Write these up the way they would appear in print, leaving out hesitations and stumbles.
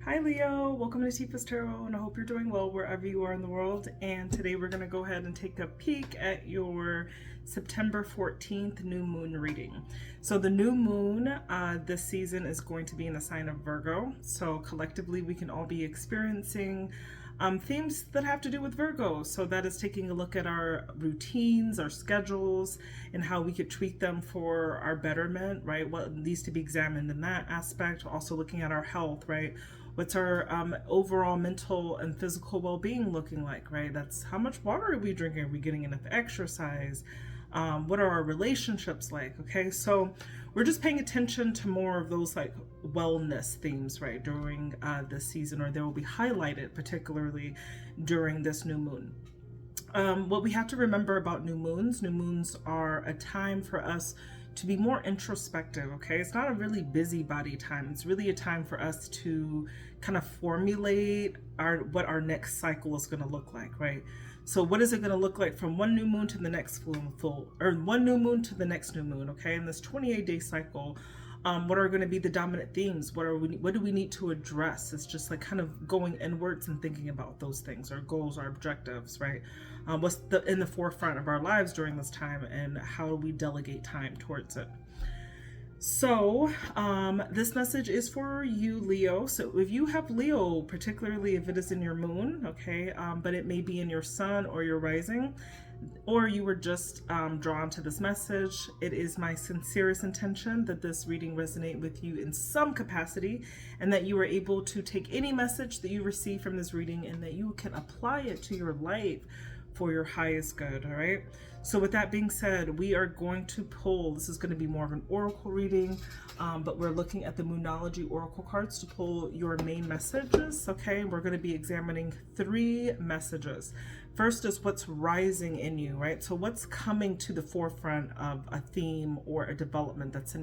Hi Leo, welcome to Tifa's Tarot, and I hope you're doing well wherever you are in the world. And today we're going to go ahead and take a peek at your September 14th new moon reading. So the new moon this season is going to be in the sign of Virgo. So collectively we can all be experiencing themes that have to do with Virgo. So that is taking a look at our routines, our schedules, and how we could tweak them for our betterment, right? What needs to be examined in that aspect. Also looking at our health, right? What's our overall mental and physical well-being looking like, right? That's how much water are we drinking? Are we getting enough exercise? What are our relationships like? Okay, so we're just paying attention to more of those like wellness themes, right, during this season, or they will be highlighted particularly during this new moon. What we have to remember about new moons are a time for us to be more introspective, okay? It's not a really busybody time. It's really a time for us to kind of formulate what our next cycle is going to look like, right? So what is it going to look like from one new moon to the next or one new moon to the next new moon, okay? In this 28-day cycle, what are going to be the dominant themes? What do we need to address? It's just like kind of going inwards and thinking about those things, our goals, our objectives, right? What's in the forefront of our lives during this time, and how do we delegate time towards it? So this message is for you, Leo. So if you have Leo, particularly if it is in your moon, okay, but it may be in your sun or your rising, or you were just drawn to this message, it is my sincerest intention that this reading resonate with you in some capacity, and that you are able to take any message that you receive from this reading and that you can apply it to your life for your highest good. All right, so with that being said, we are going to pull, this is going to be more of an oracle reading, but we're looking at the moonology oracle cards to pull your main messages. Okay, we're going to be examining 3 messages. First is what's rising in you, right? So what's coming to the forefront of a theme or a development that's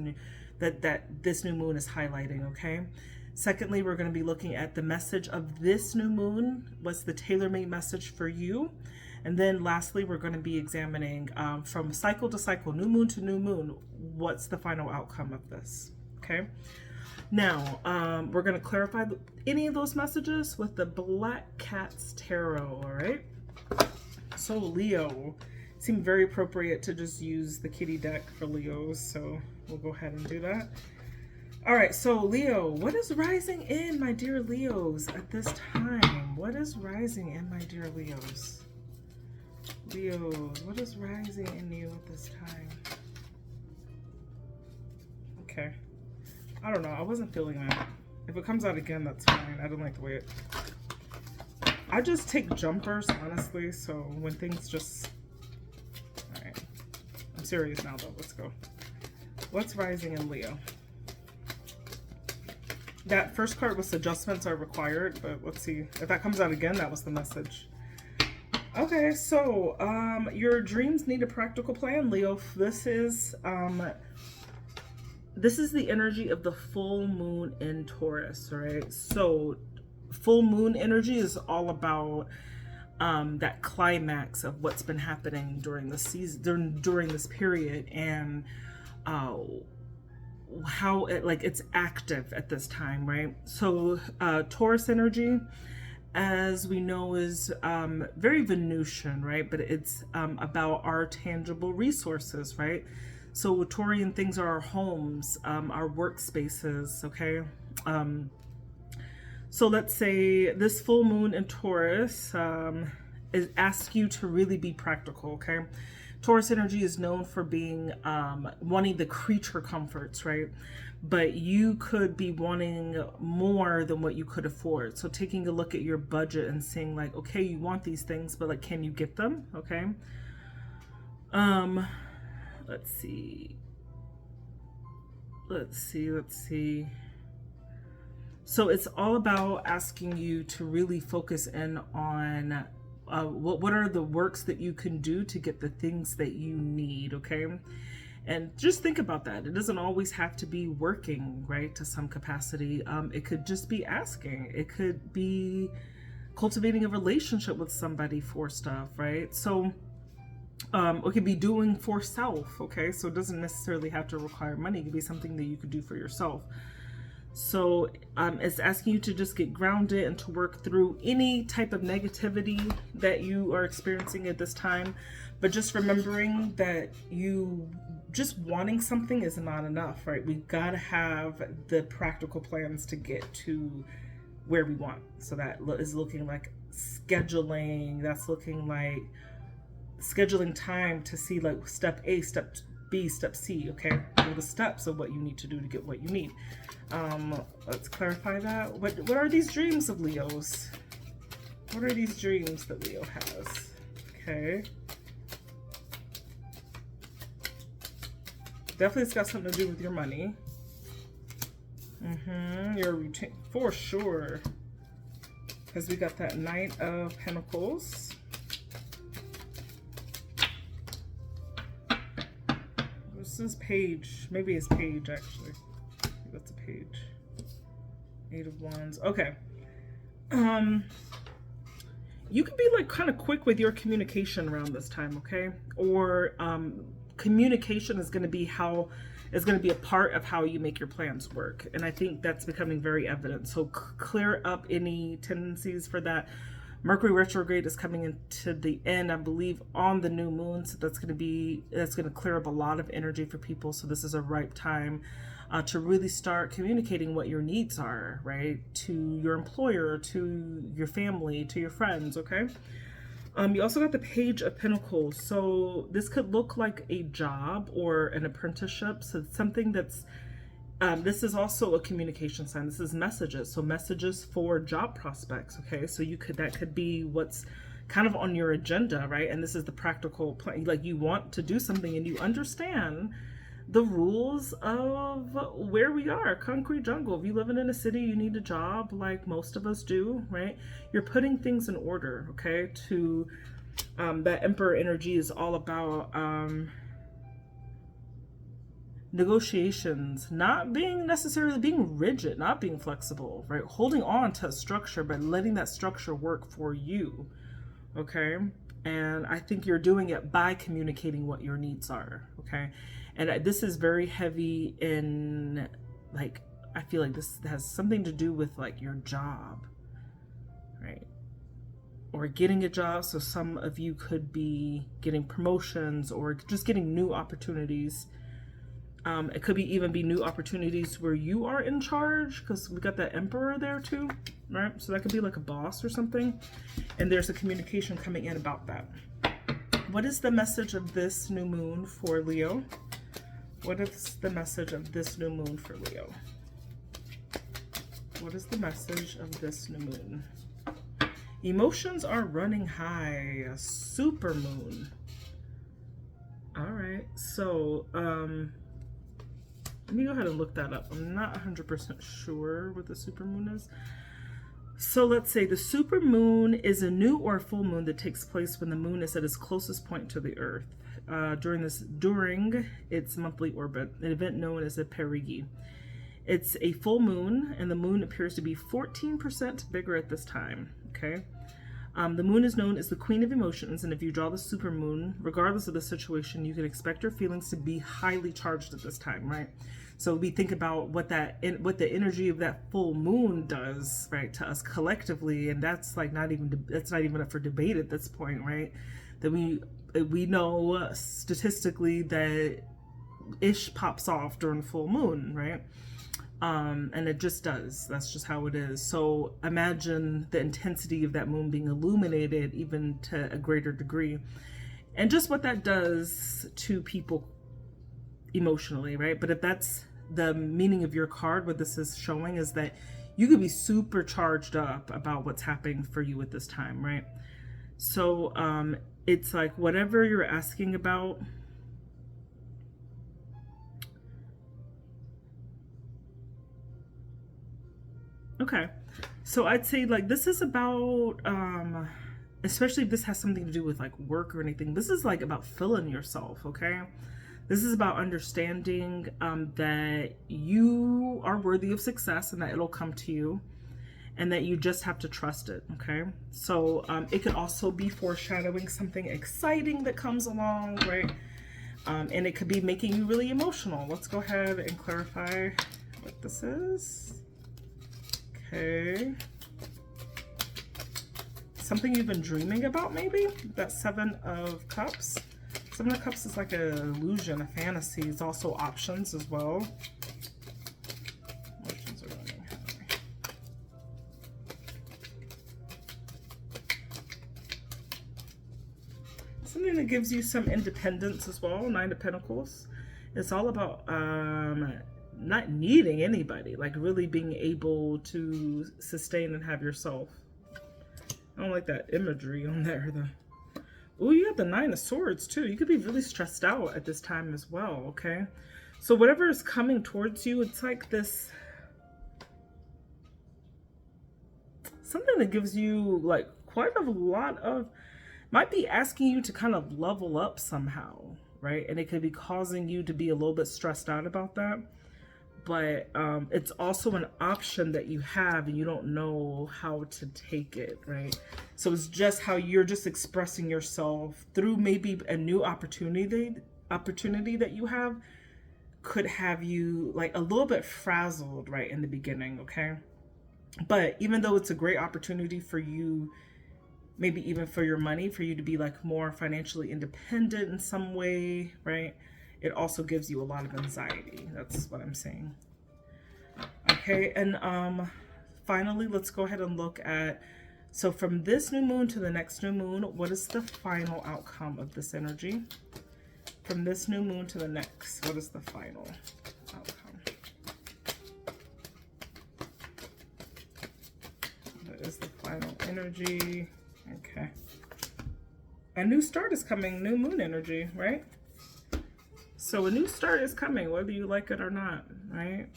that this new moon is highlighting, okay? Secondly, we're going to be looking at the message of this new moon. What's the tailor-made message for you? And then lastly, we're going to be examining from cycle to cycle, new moon to new moon, what's the final outcome of this, okay? Now, we're going to clarify any of those messages with the Black Cat's Tarot, all right? So Leo, it seemed very appropriate to just use the kitty deck for Leos, so we'll go ahead and do that. All right, so Leo, what is rising in, my dear Leos, at this time? What is rising in, my dear Leos? Leos, what is rising in you at this time? Okay. I don't know. I wasn't feeling that. If it comes out again, that's fine. I don't like the way it... I just take jumpers, honestly, so when things just... Alright. I'm serious now, though. Let's go. What's rising in Leo? That first card was adjustments are required, but let's see. If that comes out again, that was the message. Okay, so your dreams need a practical plan, Leo. This is the energy of the full moon in Taurus, right? So full moon energy is all about that climax of what's been happening during the season, during this period, and how it's active at this time, right? So Taurus energy, as we know, is very Venusian, right? But it's about our tangible resources, right? So Taurian things are our homes, our workspaces, okay? So let's say this full moon in Taurus asks you to really be practical, okay? Taurus energy is known for being wanting the creature comforts, right? But you could be wanting more than what you could afford. So taking a look at your budget and saying like, okay, you want these things, but like, can you get them? Okay. Let's see. So it's all about asking you to really focus in on what are the works that you can do to get the things that you need, okay? And just think about that. It doesn't always have to be working, right, to some capacity. It could just be asking. It could be cultivating a relationship with somebody for stuff, right? So it could be doing for self, okay? So it doesn't necessarily have to require money. It could be something that you could do for yourself. So it's asking you to just get grounded and to work through any type of negativity that you are experiencing at this time. But just remembering that you just wanting something is not enough, right? We've got to have the practical plans to get to where we want. So that is looking like scheduling. That's looking like scheduling time to see like step A, step B, step C, okay? All the steps of what you need to do to get what you need. Let's clarify that. What are these dreams of Leo's? What are these dreams that Leo has? Okay. Definitely it's got something to do with your money. Your routine, for sure. Because we got that Knight of Pentacles. This is Page. Maybe it's Page, actually. That's a Page. 8 of Wands. Okay. You could be like kind of quick with your communication around this time, okay? Or communication is going to be a part of how you make your plans work, and I think that's becoming very evident. So clear up any tendencies for that. Mercury retrograde is coming into the end, I believe, on the new moon, so that's going to clear up a lot of energy for people. So this is a ripe time to really start communicating what your needs are, right, to your employer, to your family, to your friends. Okay. You also got the Page of Pentacles. So this could look like a job or an apprenticeship. So it's something that's, this is also a communication sign. This is messages. So messages for job prospects. Okay. So that could be what's kind of on your agenda, right? And this is the practical plan. Like you want to do something and you understand the rules of where we are, concrete jungle. If you live in a city, you need a job like most of us do, right? You're putting things in order, okay? That Emperor energy is all about negotiations, not being necessarily being rigid, not being flexible, right? Holding on to a structure, but letting that structure work for you, okay? And I think you're doing it by communicating what your needs are, okay? And this is very heavy in, like, I feel like this has something to do with like your job, right? Or getting a job. So some of you could be getting promotions or just getting new opportunities. It could even be new opportunities where you are in charge, because we got that Emperor there too, right? So that could be like a boss or something. And there's a communication coming in about that. What is the message of this new moon for Leo? What is the message of this new moon for Leo? What is the message of this new moon? Emotions are running high. A super moon. All right. So, let me go ahead and look that up. I'm not 100% sure what the super moon is. So let's say the super moon is a new or full moon that takes place when the moon is at its closest point to the earth. During its monthly orbit, an event known as a perigee. It's a full moon, and the moon appears to be 14% bigger at this time. Okay, the moon is known as the queen of emotions, and if you draw the super moon, regardless of the situation, you can expect your feelings to be highly charged at this time, right? So we think about what the energy of that full moon does, right, to us collectively, and that's like not even up for debate at this point, right? That we know statistically that ish pops off during full moon, right? And it just does. That's just how it is. So imagine the intensity of that moon being illuminated even to a greater degree, and just what that does to people emotionally, right? But if that's the meaning of your card, what this is showing is that you could be super charged up about what's happening for you at this time, right? So it's like whatever you're asking about, okay, so I'd say like this is about especially if this has something to do with like work or anything, this is like about filling yourself, okay? This is about understanding that you are worthy of success and that it'll come to you, and that you just have to trust it, okay? So it could also be foreshadowing something exciting that comes along, right? And it could be making you really emotional. Let's go ahead and clarify what this is. Okay. Something you've been dreaming about, maybe? That Seven of Cups. Seven of Cups is like an illusion, a fantasy. It's also options as well. Options are running high. Something that gives you some independence as well. Nine of Pentacles. It's all about not needing anybody, like really being able to sustain and have yourself. I don't like that imagery on there though. Oh, you have the Nine of Swords too. You could be really stressed out at this time as well, okay? So whatever is coming towards you, it's like this, something that gives you like quite a lot of, might be asking you to kind of level up somehow, right? And it could be causing you to be a little bit stressed out about that. But it's also an option that you have and you don't know how to take it, right? So it's just how you're just expressing yourself through maybe a new opportunity that you have could have you like a little bit frazzled right in the beginning, okay? But even though it's a great opportunity for you, maybe even for your money, for you to be like more financially independent in some way, right? It also gives you a lot of anxiety. That's what I'm saying. Okay, and finally, let's go ahead and look at, so from this new moon to the next new moon, what is the final outcome of this energy? From this new moon to the next, what is the final outcome? What is the final energy? Okay. A new start is coming, new moon energy, right? So a new start is coming, whether you like it or not, right?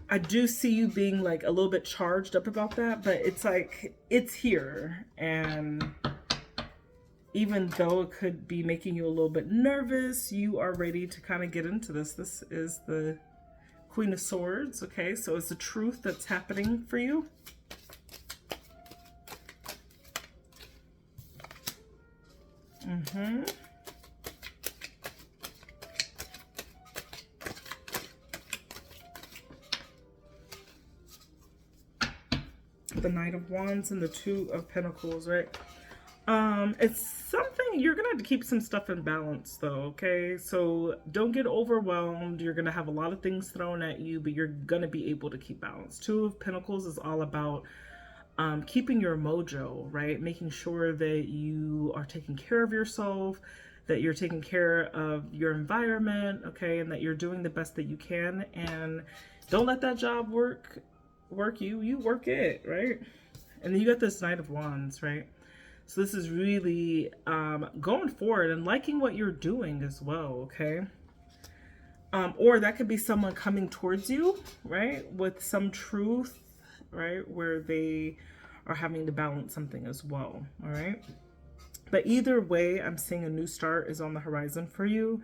I do see you being like a little bit charged up about that, but it's like, it's here. And even though it could be making you a little bit nervous, you are ready to kind of get into this. This is the Queen of Swords, okay? So it's the truth that's happening for you. The Knight of Wands and the Two of Pentacles, right? It's something, you're gonna have to keep some stuff in balance though, okay? So don't get overwhelmed. You're gonna have a lot of things thrown at you, but you're gonna be able to keep balance. Two of Pentacles is all about keeping your mojo, right? Making sure that you are taking care of yourself, that you're taking care of your environment, okay? And that you're doing the best that you can, and don't let that job work you, you work it, right? And then you got this Knight of Wands, right? So this is really going forward and liking what you're doing as well, okay? Or that could be someone coming towards you, right? With some truth, right? Where they are having to balance something as well, all right? But either way, I'm seeing a new start is on the horizon for you.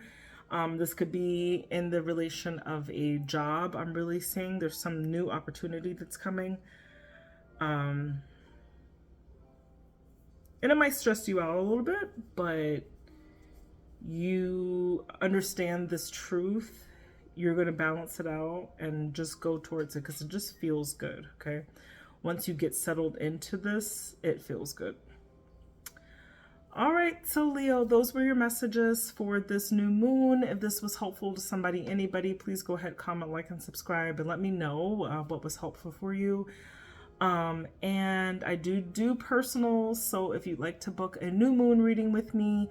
This could be in the relation of a job. I'm really seeing there's some new opportunity that's coming. And it might stress you out a little bit, but you understand this truth. You're going to balance it out and just go towards it because it just feels good, okay? Once you get settled into this, it feels good. All right, so Leo, those were your messages for this new moon. If this was helpful to somebody, anybody, please go ahead, comment, like, and subscribe, and let me know what was helpful for you. And I do personals, so if you'd like to book a new moon reading with me,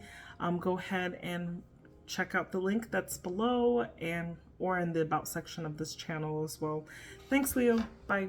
go ahead and check out the link that's below or in the about section of this channel as well. Thanks, Leo. Bye.